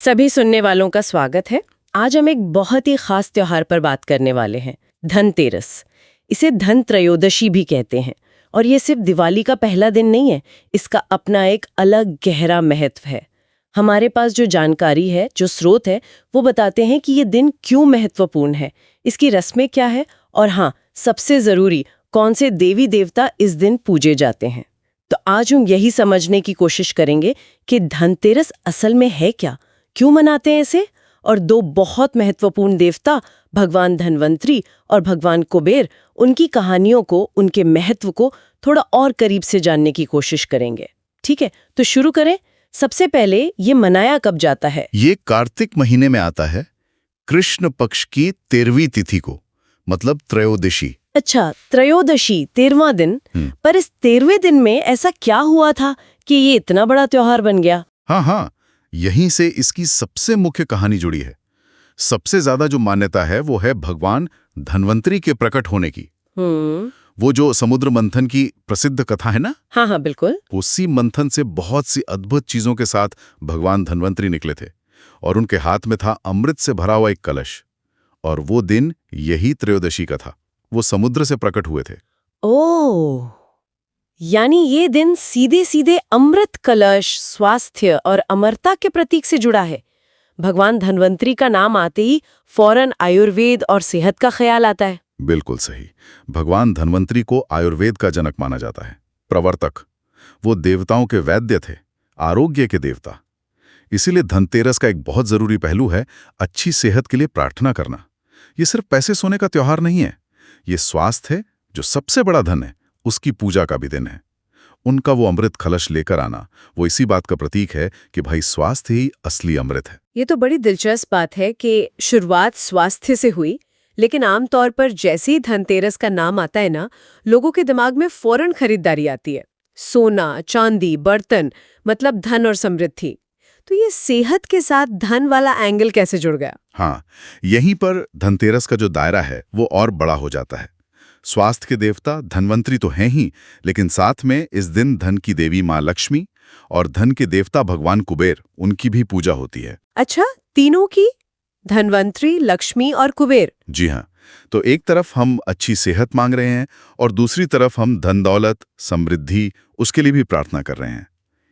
सभी सुनने वालों का स्वागत है। आज हम एक बहुत ही खास त्योहार पर बात करने वाले हैं, धनतेरस। इसे धन त्रयोदशी भी कहते हैं और ये सिर्फ दिवाली का पहला दिन नहीं है, इसका अपना एक अलग गहरा महत्व है। हमारे पास जो जानकारी है, जो स्रोत है, वो बताते हैं कि ये दिन क्यों महत्वपूर्ण है, इसकी रस्में क्या है और हाँ, सबसे जरूरी, कौन से देवी देवता इस दिन पूजे जाते हैं। तो आज हम यही समझने की कोशिश करेंगे कि धनतेरस असल में है क्या, क्यों मनाते हैं इसे, और दो बहुत महत्वपूर्ण देवता भगवान धन्वंतरी और भगवान कुबेर, उनकी कहानियों को, उनके महत्व को थोड़ा और करीब से जानने की कोशिश करेंगे। ठीक है, तो शुरू करें। सबसे पहले ये मनाया कब जाता है? ये कार्तिक महीने में आता है, कृष्ण पक्ष की 13वीं तिथि को, मतलब त्रयोदशी। अच्छा, त्रयोदशी, 13वां दिन। पर इस 13वें दिन में ऐसा क्या हुआ था कि ये इतना बड़ा त्योहार बन गया? हाँ, यहीं से इसकी सबसे मुख्य कहानी जुड़ी है। सबसे ज्यादा जो मान्यता है वो है भगवान धन्वंतरी के प्रकट होने की। वो जो समुद्र मंथन की प्रसिद्ध कथा है ना? हाँ, बिल्कुल। उसी मंथन से बहुत सी अद्भुत चीजों के साथ भगवान धन्वंतरी निकले थे और उनके हाथ में था अमृत से भरा हुआ एक कलश। और वो दिन यही त्रयोदशी का था। वो समुद्र से प्रकट हुए थे। ओह, यानी ये दिन सीधे सीधे अमृत कलश, स्वास्थ्य और अमरता के प्रतीक से जुड़ा है। भगवान धन्वंतरी का नाम आते ही फौरन आयुर्वेद और सेहत का ख्याल आता है। बिल्कुल सही। भगवान धन्वंतरी को आयुर्वेद का जनक माना जाता है, प्रवर्तक। वो देवताओं के वैद्य थे, आरोग्य के देवता। इसीलिए धनतेरस का एक बहुत जरूरी पहलू है अच्छी सेहत के लिए प्रार्थना करना। ये सिर्फ पैसे सोने का त्योहार नहीं है, ये स्वास्थ्य है, जो सबसे बड़ा धन है, उसकी पूजा का भी दिन है। उनका वो अमृत कलश लेकर आना, वो इसी बात का प्रतीक है कि भाई स्वास्थ्य ही असली अमृत है। ये तो बड़ी दिलचस्प बात है कि शुरुआत स्वास्थ्य से हुई, लेकिन आमतौर पर जैसे ही धनतेरस का नाम आता है ना, लोगों के दिमाग में फौरन खरीदारी आती है। सोना, चांदी, बर्तन, मतलब धन और समृद्धि। तो ये सेहत के साथ धन वाला एंगल कैसे जुड़ गया? हाँ, यहीं पर धनतेरस का जो दायरा है वो और बड़ा हो जाता है। स्वास्थ्य के देवता धन्वंतरी तो हैं ही, लेकिन साथ में इस दिन धन की देवी माँ लक्ष्मी और धन के देवता भगवान कुबेर, उनकी भी पूजा होती है। अच्छा, तीनों की? धन्वंतरी, लक्ष्मी और कुबेर? जी हाँ। तो एक तरफ हम अच्छी सेहत मांग रहे हैं और दूसरी तरफ हम धन दौलत, समृद्धि, उसके लिए भी प्रार्थना कर रहे हैं।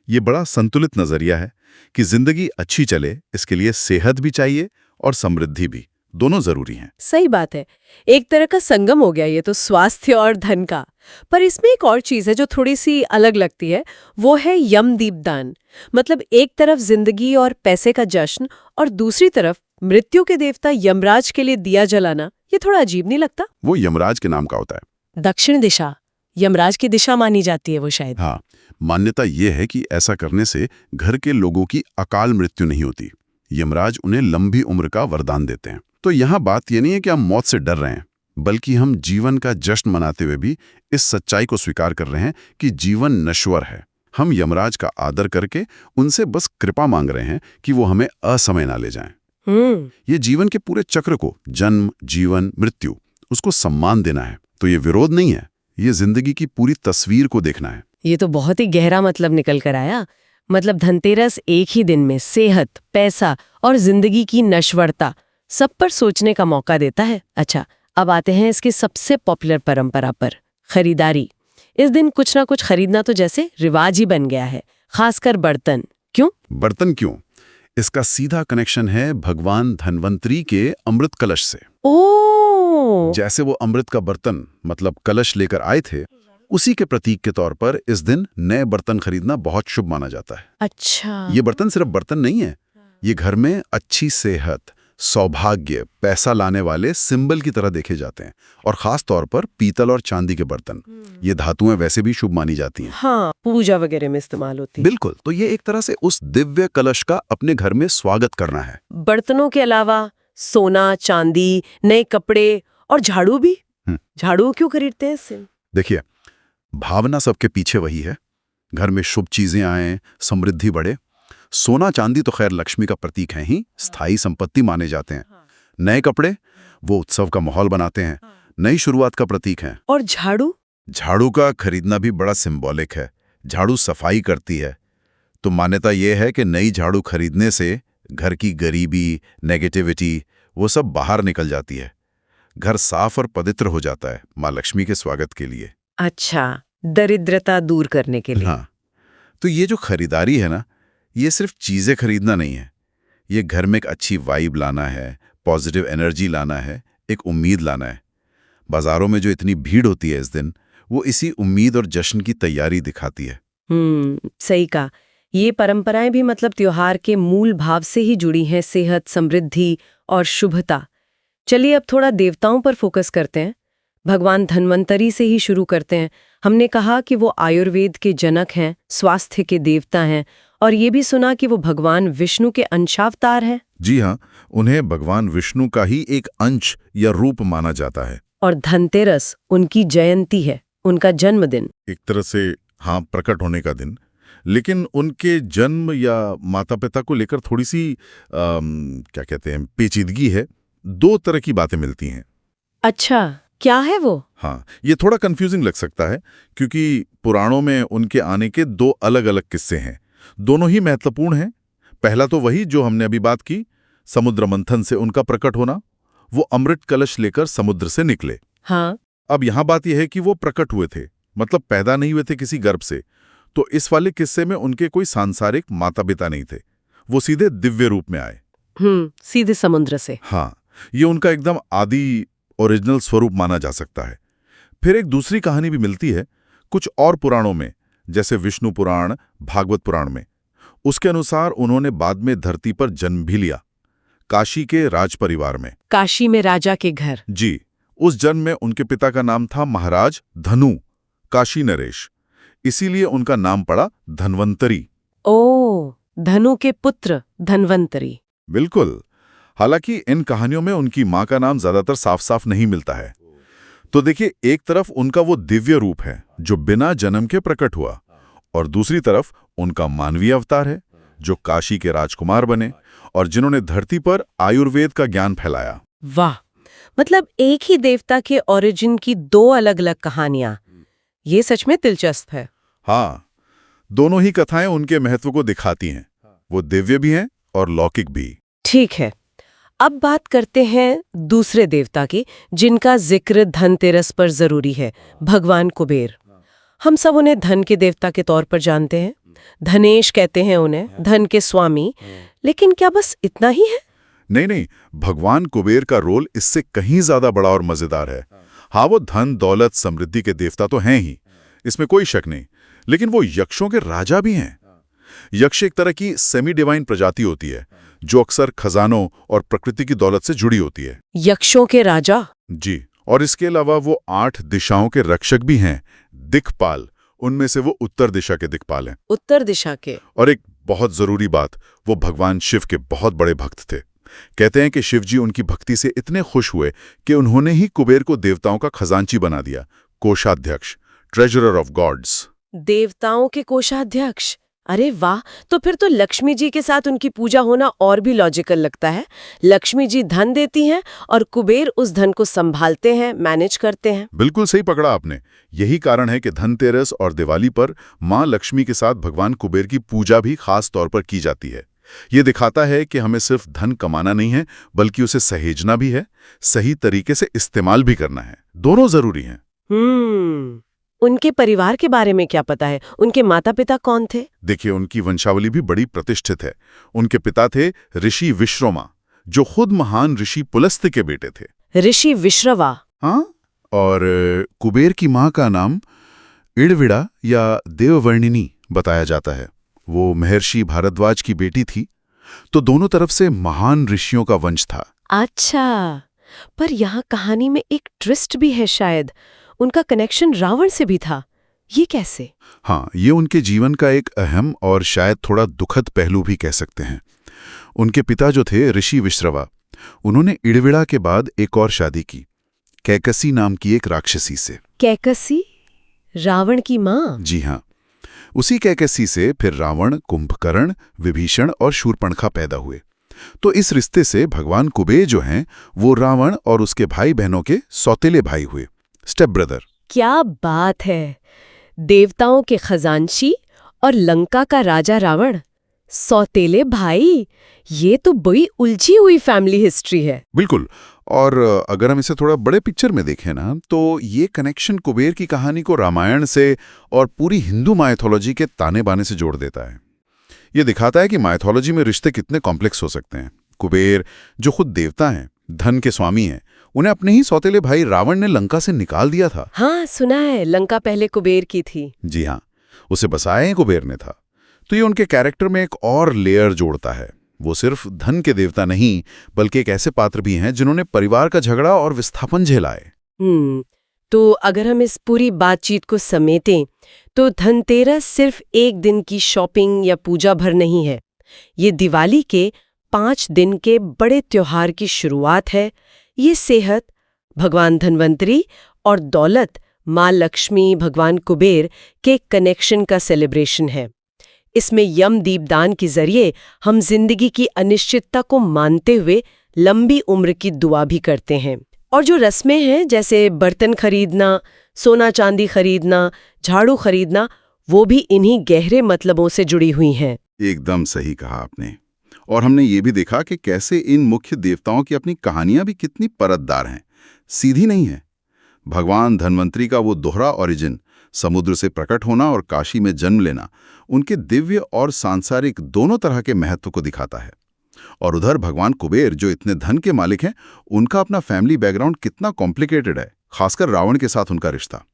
ये बड़ा संतुलित नजरिया है कि जिंदगी अच्छी चले, इसके लिए सेहत भी चाहिए और समृद्धि भी, दोनों जरूरी हैं। सही बात है, एक तरह का संगम हो गया ये तो, स्वास्थ्य और धन का। पर इसमें एक और चीज है जो थोड़ी सी अलग लगती है, वो है यम दीपदान। मतलब एक तरफ जिंदगी और पैसे का जश्न और दूसरी तरफ मृत्यु के देवता यमराज के लिए दिया जलाना। ये थोड़ा अजीब नहीं लगता? वो यमराज के नाम का होता है। दक्षिण दिशा, यमराज की दिशा मानी जाती है वो शायद। हाँ, मान्यता ये है कि ऐसा करने से घर के लोगों की अकाल मृत्यु नहीं होती। यमराज उन्हें लंबी उम्र का वरदान देते हैं। तो यहाँ बात ये नहीं है कि हम मौत से डर रहे हैं, बल्कि हम जीवन का जश्न मनाते हुए भी इस सच्चाई को स्वीकार कर रहे हैं कि जीवन नश्वर है। हम यमराज का आदर करके उनसे बस कृपा मांग रहे हैं कि वो हमें असमय ना ले जाएं। ये जीवन के पूरे चक्र को, जन्म, जीवन, मृत्यु, उसको सम्मान देना है। तो ये विरोध नहीं है, ये जिंदगी की पूरी तस्वीर को देखना है। ये तो बहुत ही गहरा मतलब निकल कर आया। मतलब धनतेरस एक ही दिन में सेहत, पैसा और जिंदगी की नश्वरता सब पर सोचने का मौका देता है। अच्छा, अब आते हैं इसकी सबसे पॉपुलर परंपरा पर, खरीदारी। इस दिन कुछ ना कुछ खरीदना तो जैसे रिवाज ही बन गया है, खासकर बर्तन। क्यों? बर्तन क्यों? इसका सीधा कनेक्शन है भगवान धन्वंतरी के अमृत कलश से। ओह! जैसे वो अमृत का बर्तन, मतलब कलश लेकर आए थे, उसी के प्रतीक के तौर पर इस दिन नए बर्तन खरीदना बहुत शुभ माना जाता है। अच्छा। ये बर्तन सिर्फ बर्तन नहीं है, ये घर में अच्छी सेहत, सौभाग्य, पैसा लाने वाले सिंबल की तरह देखे जाते हैं। और खास तौर पर पीतल और चांदी के बर्तन, ये धातुएं वैसे भी शुभ मानी जाती हैं। हाँ, पूजा वगैरह में इस्तेमाल होती है। बिल्कुल। तो ये एक तरह से उस दिव्य कलश का अपने घर में स्वागत करना है। बर्तनों के अलावा सोना, चांदी, नए कपड़े और झाड़ू भी। झाड़ू क्यों खरीदते हैं इससे? देखिए, भावना सबके पीछे वही है, घर में शुभ चीजें आए, समृद्धि बढ़े। सोना चांदी तो खैर लक्ष्मी का प्रतीक है ही, स्थायी संपत्ति माने जाते हैं। नए कपड़े वो उत्सव का माहौल बनाते हैं, नई शुरुआत का प्रतीक है। और झाड़ू? झाड़ू का खरीदना भी बड़ा सिंबॉलिक है। झाड़ू सफाई करती है, तो मान्यता यह है कि नई झाड़ू खरीदने से घर की गरीबी, नेगेटिविटी, वो सब बाहर निकल जाती है। घर साफ और पवित्र हो जाता है माँ लक्ष्मी के स्वागत के लिए। अच्छा, दरिद्रता दूर करने के लिए। हाँ, तो ये जो खरीदारी है ना, ये सिर्फ चीजें खरीदना नहीं है। ये घर में एक अच्छी वाइब लाना है, पॉजिटिव एनर्जी लाना है, एक उम्मीद लाना है। बाजारों में जो इतनी भीड़ होती है इस दिन, वो इसी उम्मीद और जश्न की तैयारी दिखाती है। सही कहा। ये परंपराएं भी मतलब त्योहार के मूल भाव से ही जुड़ी हैं, सेहत, समृद्धि और शुभता। चलिए अब थोड़ा देवताओं पर फोकस करते हैं। भगवान धन्वंतरी से ही शुरू करते हैं। हमने कहा कि वो आयुर्वेद के जनक हैं, स्वास्थ्य के देवता हैं, और ये भी सुना कि वो भगवान विष्णु के अंशावतार हैं। जी हाँ, उन्हें भगवान विष्णु का ही एक अंश या रूप माना जाता है। और धनतेरस उनकी जयंती है, उनका जन्मदिन। एक तरह से हाँ, प्रकट होने का दिन। लेकिन उनके जन्म या माता पिता को लेकर थोड़ी सी क्या कहते हैं, पेचीदगी है। दो तरह की बातें मिलती हैं। अच्छा, क्या है वो? हाँ, ये थोड़ा कंफ्यूजिंग लग सकता है क्योंकि पुराणों में उनके आने के दो अलग-अलग किस्से हैं। दोनों ही महत्वपूर्ण हैं। पहला तो वही जो हमने अभी बात की, समुद्र मंथन से उनका प्रकट होना। वो अमृत कलश लेकर समुद्र से निकले। हाँ। अब यहाँ बात यह है कि वो प्रकट हुए थे, मतलब पैदा नहीं हुए थे किसी गर्भ से। तो इस वाले किस्से में उनके कोई सांसारिक माता पिता नहीं थे, वो सीधे दिव्य रूप में आए। सीधे समुद्र से। हाँ, ये उनका एकदम आदि ओरिजिनल स्वरूप माना जा सकता है। फिर एक दूसरी कहानी भी मिलती है कुछ और पुराणों में, जैसे विष्णु पुराण, भागवत पुराण में। उसके अनुसार उन्होंने बाद में धरती पर जन्म भी लिया, काशी के राज परिवार में। काशी में राजा के घर। जी, उस जन्म में उनके पिता का नाम था महाराज धनु, काशी नरेश। इसीलिए उनका नाम पड़ा धन्वंतरी। ओ, धनु के पुत्र धन्वंतरी। बिल्कुल। हालांकि इन कहानियों में उनकी मां का नाम ज्यादातर साफ साफ नहीं मिलता है। तो देखिए, एक तरफ उनका वो दिव्य रूप है जो बिना जन्म के प्रकट हुआ, और दूसरी तरफ उनका मानवीय अवतार है जो काशी के राजकुमार बने और जिन्होंने धरती पर आयुर्वेद का ज्ञान फैलाया। वाह, मतलब एक ही देवता के ओरिजिन की दो अलग अलग कहानियां। ये सच में दिलचस्प है। हाँ, दोनों ही कथाएं उनके महत्व को दिखाती हैं। वो दिव्य भी हैं और लौकिक भी। ठीक है, अब बात करते हैं दूसरे देवता की, जिनका जिक्र धनतेरस पर जरूरी है, भगवान कुबेर। हम सब उन्हें धन के देवता के तौर पर जानते हैं। धनेश कहते हैं उन्हें, धन के स्वामी। लेकिन क्या बस इतना ही है? नहीं नहीं, भगवान कुबेर का रोल इससे कहीं ज्यादा बड़ा और मजेदार है। हाँ, वो धन, दौलत, समृद्धि के देवता तो हैं ही, इसमें कोई शक नहीं। लेकिन वो यक्षों के राजा भी हैं। यक्ष एक तरह की सेमी डिवाइन प्रजाति होती है जो अक्सर खजानों और प्रकृति की दौलत से जुड़ी होती है। यक्षों के राजा? जी, और इसके अलावा वो 8 दिशाओं के रक्षक भी हैं, दिक्पाल। उनमें से वो उत्तर दिशा के दिक्पाल हैं। उत्तर दिशा के? और एक बहुत जरूरी बात, वो भगवान शिव के बहुत बड़े भक्त थे। कहते हैं कि शिव जी उनकी भक्ति से इतने खुश हुए कि उन्होंने ही कुबेर को देवताओं का खजांची बना दिया, कोषाध्यक्ष, ट्रेजरर ऑफ गॉड्स। देवताओं के कोषाध्यक्ष? अरे वाह, तो फिर तो लक्ष्मी जी के साथ उनकी पूजा होना और भी लॉजिकल लगता है। लक्ष्मी जी धन देती हैं और कुबेर उस धन को संभालते हैं, मैनेज करते हैं। बिल्कुल सही पकड़ा आपने। यही कारण है कि धनतेरस और दिवाली पर मां लक्ष्मी के साथ भगवान कुबेर की पूजा भी खास तौर पर की जाती है। ये दिखाता है कि हमें सिर्फ धन कमाना नहीं है, बल्कि उसे सहेजना भी है, सही तरीके से इस्तेमाल भी करना है। दोनों जरूरी हैं। उनके परिवार के बारे में क्या पता है? उनके माता पिता कौन थे? देखिए, उनकी वंशावली भी बड़ी प्रतिष्ठित है। उनके पिता थे ऋषि विश्रमा, जो खुद महान ऋषि पुलस्त्य के बेटे थे। ऋषि विश्रवा? हाँ, और कुबेर की मां का नाम इड़विड़ा या देववर्णिनी बताया जाता है। वो महर्षि भारद्वाज की बेटी थी, तो दोनों तरफ से महान ऋषियों का वंश था। अच्छा, पर यहाँ कहानी में एक ट्विस्ट भी है शायद। उनका कनेक्शन रावण से भी था। ये कैसे? हाँ, ये उनके जीवन का एक अहम और शायद थोड़ा दुखद पहलू भी कह सकते हैं। उनके पिता जो थे ऋषि विश्रवा, उन्होंने इड़विड़ा के बाद एक और शादी की, कैकसी नाम की एक राक्षसी से। कैकसी? रावण की माँ? जी हाँ, उसी कैकसी से फिर रावण, कुंभकर्ण, विभीषण और शूर्पणखा पैदा हुए। तो इस रिश्ते से भगवान कुबेर जो हैं, वो रावण और उसके भाई बहनों के सौतेले भाई हुए, स्टेप ब्रदर। क्या बात है! देवताओं के खजांची और लंका का राजा रावण, सौतेले भाई। ये तो बड़ी उलझी हुई फैमिली हिस्ट्री है। बिल्कुल। और अगर हम इसे थोड़ा बड़े पिक्चर में देखें ना, तो ये कनेक्शन कुबेर की कहानी को रामायण से और पूरी हिंदू माइथोलॉजी के ताने बाने से जोड़ देता है। ये दिखाता है कि माइथोलॉजी में रिश्ते कितने कॉम्प्लेक्स हो सकते हैं। कुबेर, जो खुद देवता हैं, धन के स्वामी हैं, उन्हें अपने ही सौतेले भाई रावण ने लंका से निकाल दिया था। हाँ, सुना है, लंका पहले कुबेर की थी। जी हाँ, उसे बसाया ही कुबेर ने था। तो ये उनके कैरेक्टर में एक और लेयर जोड़ता है। वो सिर्फ धन के देवता नहीं, बल्कि एक ऐसे पात्र भी हैं जिन्होंने परिवार का झगड़ा और विस्थापन झेला है। तो अगर हम इस पूरी बातचीत को समेटें, तो धनतेरस सिर्फ एक दिन की शॉपिंग या पूजा भर नहीं है। ये दिवाली के 5 दिन के बड़े त्योहार की शुरुआत है। ये सेहत, भगवान धन्वंतरी, और दौलत, माँ लक्ष्मी, भगवान कुबेर के कनेक्शन का सेलिब्रेशन है। इसमें यम दीपदान के जरिए हम जिंदगी की अनिश्चितता को मानते हुए लंबी उम्र की दुआ भी करते हैं। और जो रस्में हैं, जैसे बर्तन खरीदना, सोना चांदी खरीदना, झाड़ू खरीदना, वो भी इन्हीं गहरे मतलबों से जुड़ी हुई हैं। एकदम सही कहा आपने। और हमने ये भी देखा कि कैसे इन मुख्य देवताओं की अपनी कहानियां भी कितनी परतदार हैं, सीधी नहीं है। भगवान धन्वंतरी का वो दोहरा ओरिजिन, समुद्र से प्रकट होना और काशी में जन्म लेना, उनके दिव्य और सांसारिक दोनों तरह के महत्व को दिखाता है। और उधर भगवान कुबेर, जो इतने धन के मालिक हैं, उनका अपना फैमिली बैकग्राउंड कितना कॉम्प्लिकेटेड है, खासकर रावण के साथ उनका रिश्ता।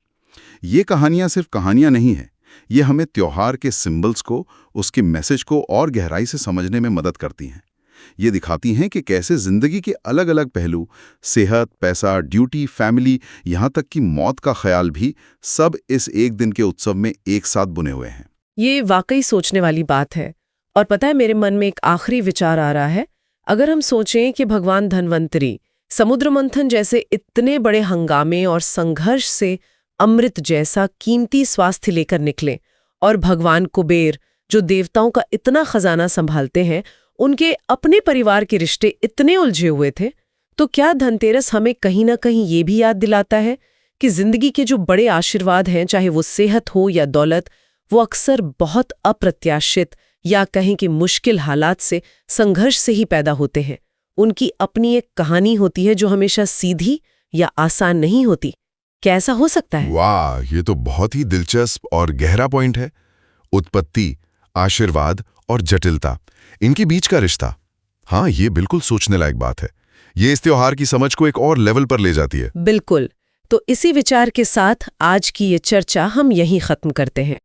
ये कहानियां सिर्फ कहानियां नहीं हैं, ये हमें त्योहार के सिंबल्स को, उसके मैसेज को और गहराई से समझने में मदद करती हैं। ये दिखाती हैं कि कैसे जिंदगी के अलग अलग पहलू, सेहत, पैसा, ड्यूटी, फैमिली, यहाँ तक कि मौत का ख्याल भी, सब इस एक दिन के उत्सव में एक साथ बुने हुए हैं। ये वाकई सोचने वाली बात है। और पता है, मेरे मन में एक आखिरी विचार आ रहा है। अगर हम सोचें कि भगवान धन्वंतरी समुद्र मंथन जैसे इतने बड़े हंगामे और संघर्ष से अमृत जैसा कीमती स्वास्थ्य लेकर निकले, और भगवान कुबेर, जो देवताओं का इतना खजाना संभालते हैं, उनके अपने परिवार के रिश्ते इतने उलझे हुए थे, तो क्या धनतेरस हमें कहीं ना कहीं ये भी याद दिलाता है कि जिंदगी के जो बड़े आशीर्वाद हैं, चाहे वो सेहत हो या दौलत, वो अक्सर बहुत अप्रत्याशित या कहें कि मुश्किल हालात से, संघर्ष से ही पैदा होते हैं। उनकी अपनी एक कहानी होती है जो हमेशा सीधी या आसान नहीं होती। क्या ऐसा हो सकता है? वाह, ये तो बहुत ही दिलचस्प और गहरा पॉइंट है। उत्पत्ति, आशीर्वाद और जटिलता, इनके बीच का रिश्ता। हाँ, ये बिल्कुल सोचने लायक बात है। ये इस त्योहार की समझ को एक और लेवल पर ले जाती है। बिल्कुल। तो इसी विचार के साथ आज की ये चर्चा हम यहीं खत्म करते हैं।